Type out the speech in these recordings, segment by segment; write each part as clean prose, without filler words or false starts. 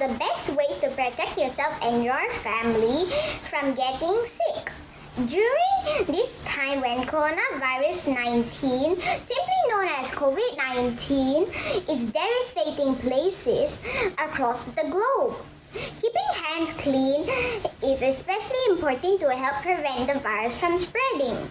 the best ways to protect yourself and your family from getting sick. During this time when coronavirus 19, simply known as COVID-19, is devastating places across the globe. Keeping hands clean is especially important to help prevent the virus from spreading.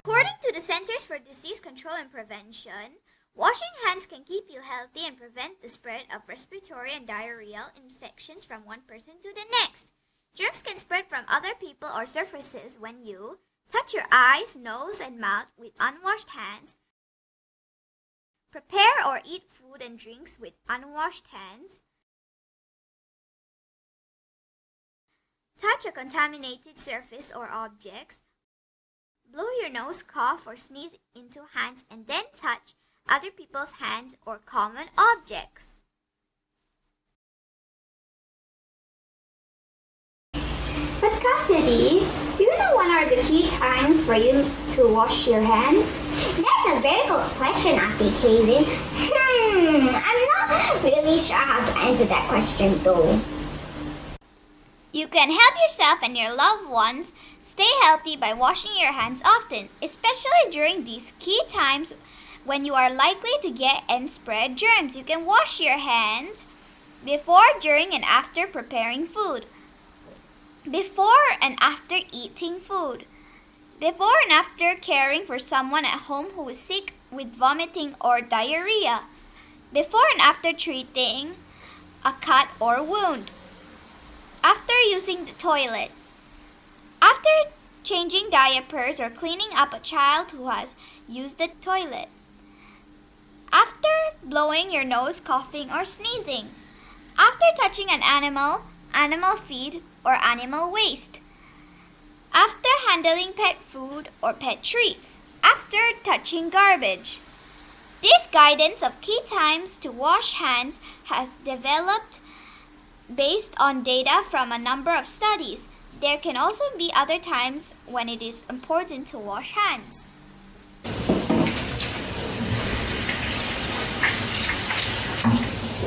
According to the Centers for Disease Control and Prevention, washing hands can keep you healthy and prevent the spread of respiratory and diarrheal infections from one person to the next. Germs can spread from other people or surfaces when you touch your eyes, nose, and mouth with unwashed hands, prepare or eat food and drinks with unwashed hands, touch a contaminated surface or objects, blow your nose, cough, or sneeze into hands, and then touch other people's hands or common objects. But Cassidy, do you know what are the key times for you to wash your hands? That's a very good question, Auntie Caelyn. I'm not really sure how to answer that question though. You can help yourself and your loved ones stay healthy by washing your hands often, especially during these key times when you are likely to get and spread germs. You can wash your hands before, during, and after preparing food. Before and after eating food. Before and after caring for someone at home who is sick with vomiting or diarrhea. Before and after treating a cut or wound. After using the toilet. After changing diapers or cleaning up a child who has used the toilet. After blowing your nose, coughing, or sneezing. After touching an animal, animal feed, or animal waste. After handling pet food or pet treats. After touching garbage. This guidance of key times to wash hands has developed based on data from a number of studies. There can also be other times when it is important to wash hands.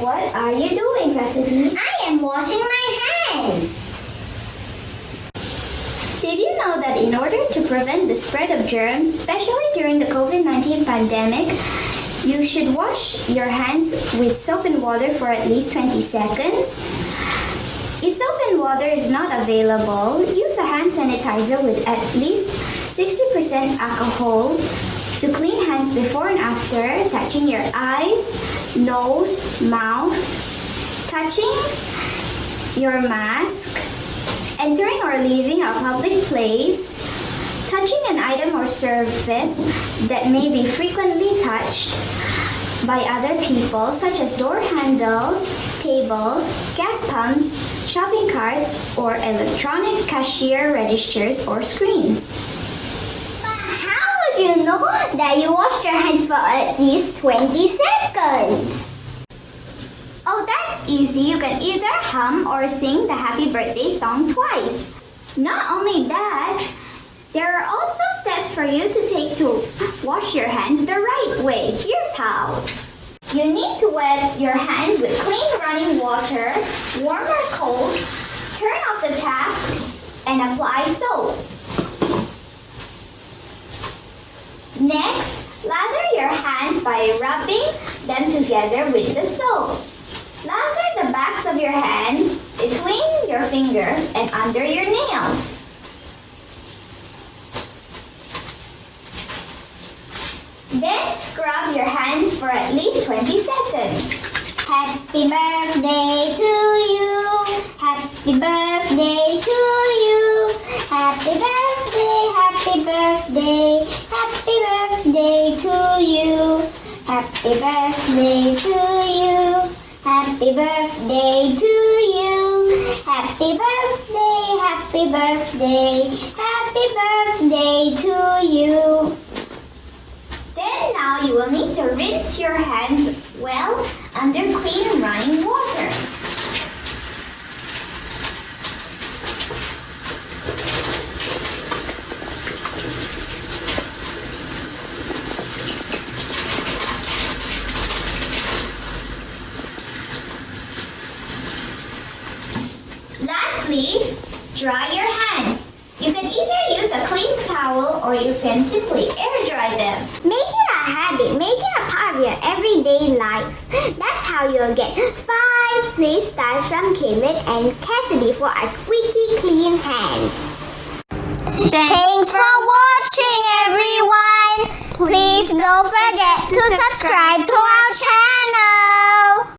What are you doing, Cassidy? I am washing my hands. Did you know that in order to prevent the spread of germs, especially during the COVID-19 pandemic, you should wash your hands with soap and water for at least 20 seconds? If soap and water is not available, use a hand sanitizer with at least 60% alcohol to clean hands before and after touching your eyes, nose, mouth, touching your mask, entering or leaving a public place, touching an item or surface that may be frequently touched by other people, such as door handles, tables, gas pumps, shopping carts, or electronic cashier registers or screens. But how would you know that you washed your hands for at least 20 seconds? Oh, that's easy. You can either hum or sing the happy birthday song twice. Not only that, there are also steps for you to take to wash your hands the right way. Here's how. You need to wet your hands with clean running water, warm or cold, turn off the tap, and apply soap. Next, lather your hands by rubbing them together with the soap. Lather the backs of your hands between your fingers and under your nails. Then scrub your hands for at least 20 seconds. Happy birthday to you. Happy birthday to you. Happy birthday, happy birthday. Happy birthday to you. Happy birthday to you. Happy birthday to you. Happy birthday, happy birthday. Happy birthday to you. Then now you will need to rinse your hands well under clean running water. Lastly, dry your hands. You can either use a clean towel or you can simply air dry them. Make it a habit. Make it a part of your everyday life. That's how you'll get 5 play styles from Caelyn and Cassidy for a squeaky clean hands. Thanks for watching, everyone. Please don't forget to subscribe to our channel.